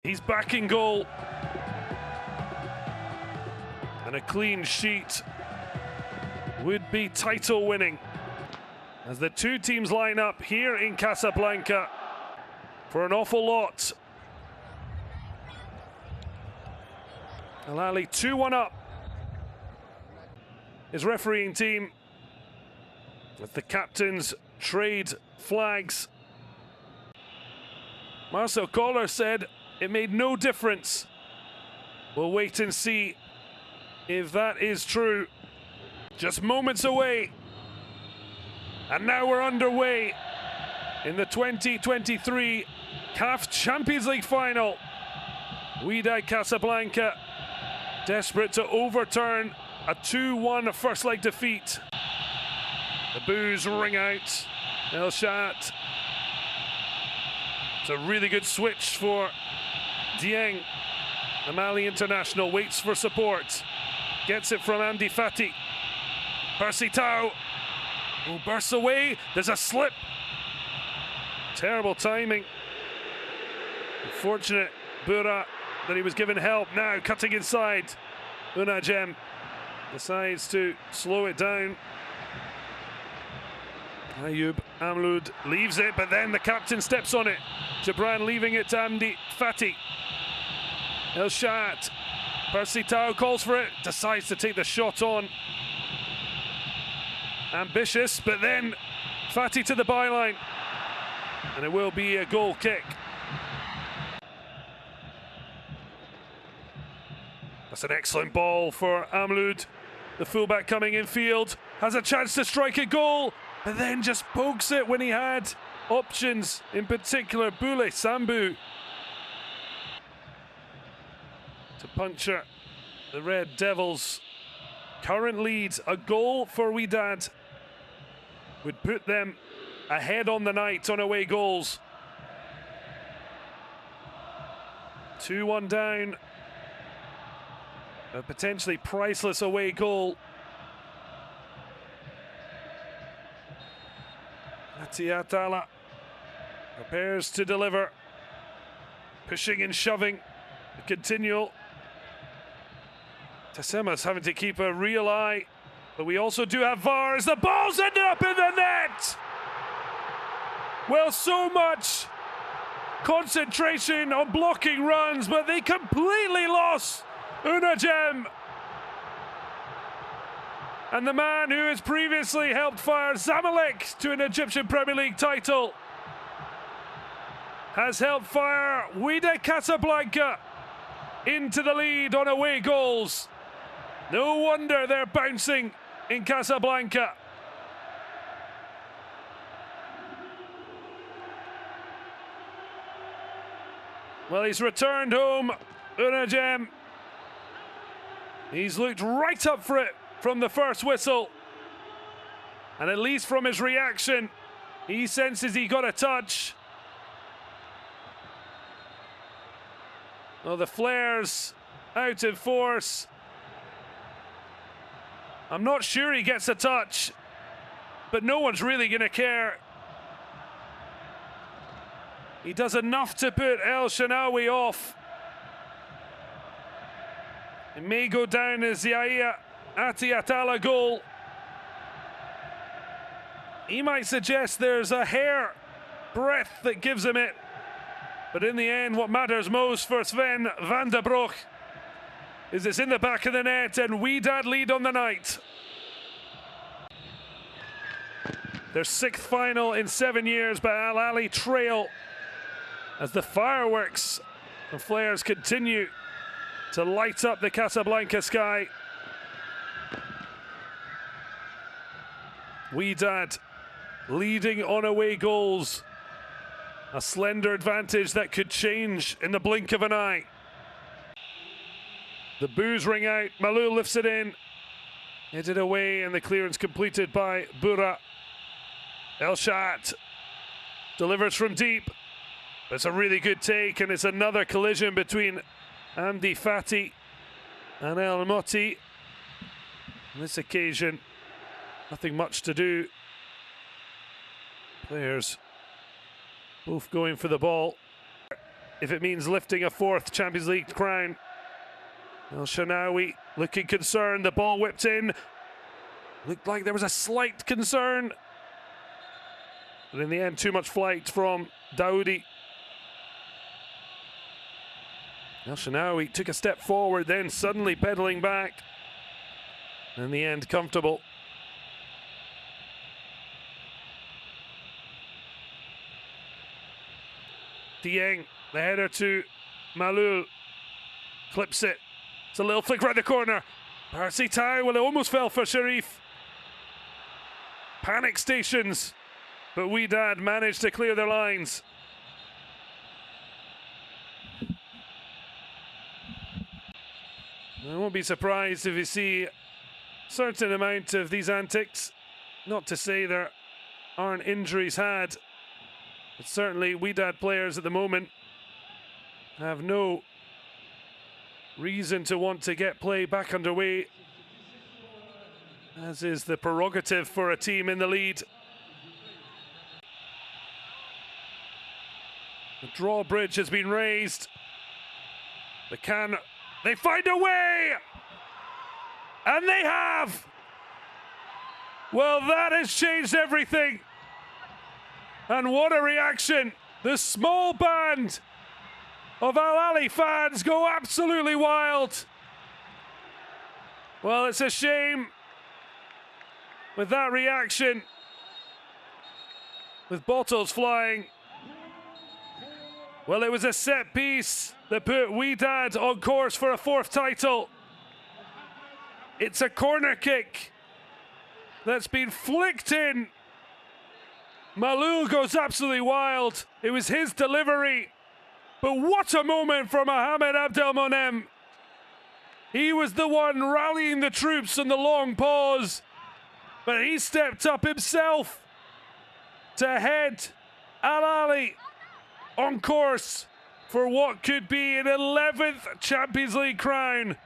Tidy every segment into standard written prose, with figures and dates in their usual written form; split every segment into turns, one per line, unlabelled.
He's back in goal. And a clean sheet would be title winning. As the two teams line up here in Casablanca for an awful lot. Ahly 2-1 up. His refereeing team with the captains trade flags. Marcel Koller said it made no difference. We'll wait and see if that is true. Just moments away. And now we're underway in the 2023 CAF Champions League final. Wydad Casablanca desperate to overturn a 2-1 first leg defeat. The boos ring out. El Shat. It's a really good switch for Dieng. The Mali international waits for support. Gets it from Amdi Fati. Percy Tau, who bursts away. There's a slip. Terrible timing. Unfortunate, Bura, that he was given help. Now cutting inside. Unajem decides to slow it down. Ayub Amloud leaves it, but then the captain steps on it. Gibran leaving it to Amdi Fati. El Shat. Percy Tau calls for it, decides to take the shot on. Ambitious, but then Fati to the byline. And it will be a goal kick. That's an excellent ball for Amloud. The fullback coming in field, has a chance to strike a goal, but then just pokes it when he had options, in particular Boule Sambu, to puncture the Red Devils' current lead. A goal for Wydad would put them ahead on the night on away goals. 2-1 down. A potentially priceless away goal. Atiatala prepares to deliver. Pushing and shoving. A continual. Tassema's having to keep a real eye. But we also do have VAR as the ball's ended up in the net! Well, so much concentration on blocking runs, but they completely lost Unajem. And the man who has previously helped fire Zamalek to an Egyptian Premier League title has helped fire Wydad Casablanca into the lead on away goals. No wonder they're bouncing in Casablanca. Well, he's returned home, Unajem. He's looked right up for it from the first whistle. And at least from his reaction, he senses he got a touch. Well, the flares out in force. I'm not sure he gets a touch, but no one's really going to care. He does enough to put El Shanawi off. It may go down as the Atiatala goal. He might suggest there's a hair breadth that gives him it. But in the end, what matters most for Sven van der Broek is it's in the back of the net and Wydad lead on the night. Their 6th final in 7 years, but Al Ahly trail as the fireworks and flares continue to light up the Casablanca sky. Wydad leading on away goals. A slender advantage that could change in the blink of an eye. The boos ring out. Malou lifts it in. Headed away, and the clearance completed by Bura. El Shat delivers from deep. It's a really good take, and it's another collision between Amdi Fati and El Moti. On this occasion, nothing much to do. Players both going for the ball. if it means lifting a fourth Champions League crown. El Shaarawy looking concerned. The ball whipped in. Looked like there was a slight concern. But in the end, too much flight from Daoudi. El Shaarawy took a step forward, then suddenly pedaling back. In the end, comfortable. Dieng, the header to Malul. Clips it. It's a little flick right the corner. Percy Tau, well, it almost fell for Sharif. Panic stations, but Wydad managed to clear their lines. I won't be surprised if you see a certain amount of these antics. Not to say there aren't injuries had, but certainly Wydad players at the moment have no reason to want to get play back underway, as is the prerogative for a team in the lead. The drawbridge has been raised. They find a way! And they have! Well, that has changed everything. And what a reaction. The small band of Ahly fans go absolutely wild. Well, it's a shame with that reaction, with bottles flying. Well, it was a set piece that put Wydad on course for a fourth title. It's a corner kick that's been flicked in. Malul goes absolutely wild. It was his delivery. But what a moment for Mohamed Abdelmonem. He was the one rallying the troops on the long pause. But he stepped up himself to head Al Ahly on course for what could be an 11th Champions League crown.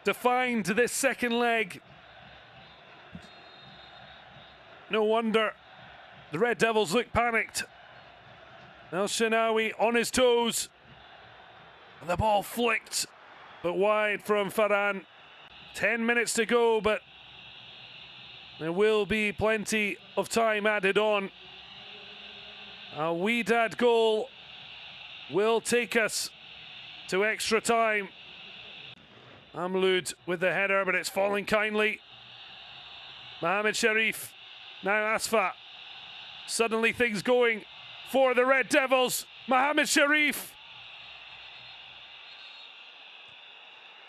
Defined this second leg. No wonder the Red Devils look panicked. El Shaarawy on his toes. And the ball flicked, but wide from Farhan. 10 minutes to go, but there will be plenty of time added on. A Wydad goal will take us to extra time. Amloud with the header, but it's falling kindly. Mohamed Sharif, now Asfa. Suddenly things going for the Red Devils. Mohamed Sharif.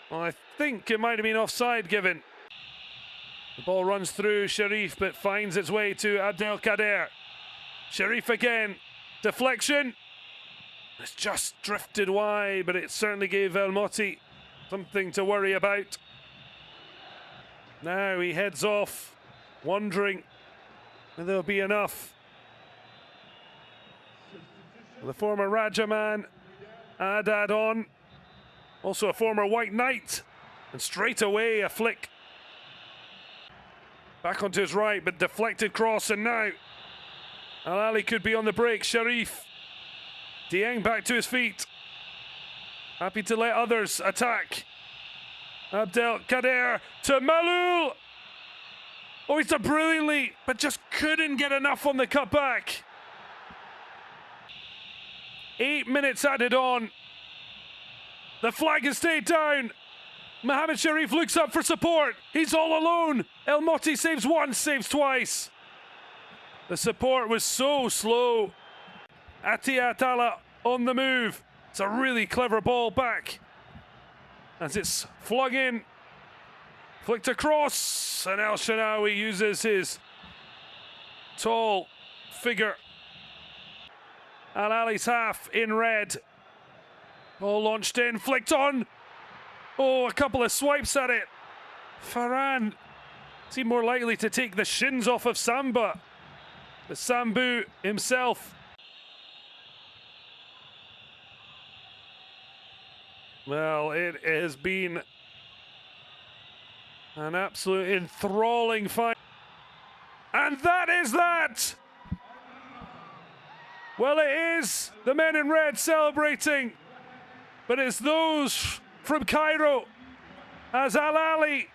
Well, I think it might have been offside given. The ball runs through Sharif, but finds its way to Abdelkader. Sharif again. Deflection. It's just drifted wide, but it certainly gave El Moti something to worry about. Now he heads off, wondering if there'll be enough. The former Raja man, Adad on. Also a former White Knight. And straight away a flick. Back onto his right, but deflected cross, and now Al Ahly could be on the break. Sharif. Dieng back to his feet. Happy to let others attack. Abdelkader to Malul. Oh, he's done brilliantly, but just couldn't get enough on the cutback. 8 minutes added on. The flag has stayed down. Mohamed Sharif looks up for support. He's all alone. El Moti saves once, saves twice. The support was so slow. Atiyah Atala on the move. It's a really clever ball back as it's flung in. Flicked across, and El Shaarawy uses his tall figure. Al Ahly's half in red. Ball launched in, flicked on. Oh, a couple of swipes at it. Farhan seemed more likely to take the shins off of Samba. But Sambu himself. Well, it has been an absolute enthralling fight. And that is that! Well, it is the men in red celebrating, but it's those from Cairo as Ahly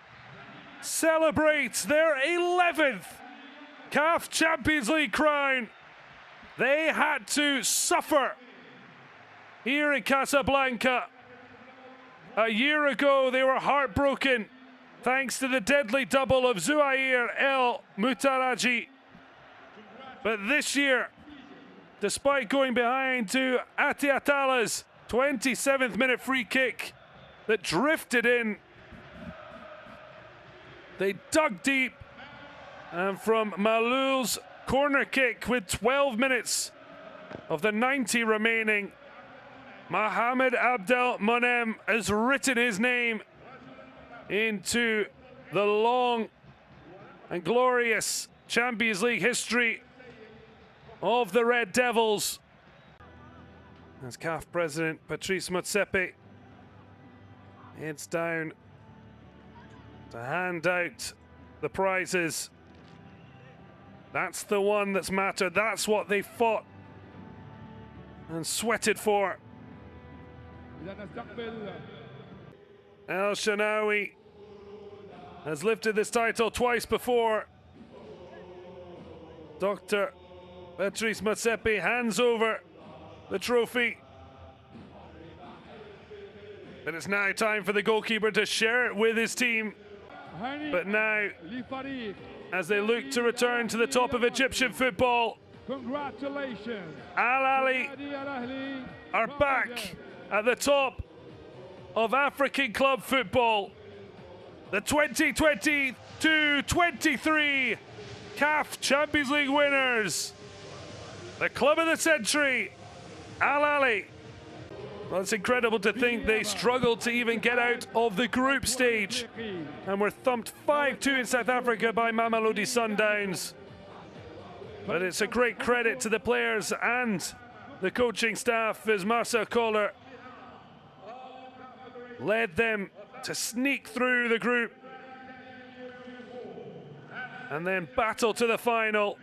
celebrates their 11th CAF Champions League crown. They had to suffer here in Casablanca. A year ago, they were heartbroken thanks to the deadly double of Zouhair El Moutaraji. But this year, despite going behind to Ati Atala's 27th minute free kick that drifted in, they dug deep, and from Malul's corner kick with 12 minutes of the 90 remaining, Mohamed Abdel Monem has written his name into the long and glorious Champions League history of the Red Devils. As CAF President Patrice Motsepe heads down to hand out the prizes. That's the one that's mattered. That's what they fought and sweated for. El Shanawi has lifted this title twice before. Dr. Patrice Motsepe hands over the trophy. But it's now time for the goalkeeper to share it with his team. But now, as they look to return to the top of Egyptian football,
congratulations,
Ahly are back at the top of African club football. The 2022-23 CAF Champions League winners, the club of the century, Ahly. Well, it's incredible to think they struggled to even get out of the group stage and were thumped 5-2 in South Africa by Mamelodi Sundowns. But it's a great credit to the players and the coaching staff as Marcel Koller led them to sneak through the group and then battle to the final,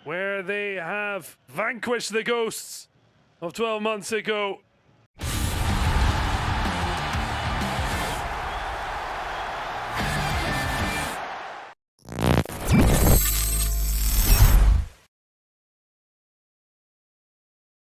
where they have vanquished the ghosts of 12 months ago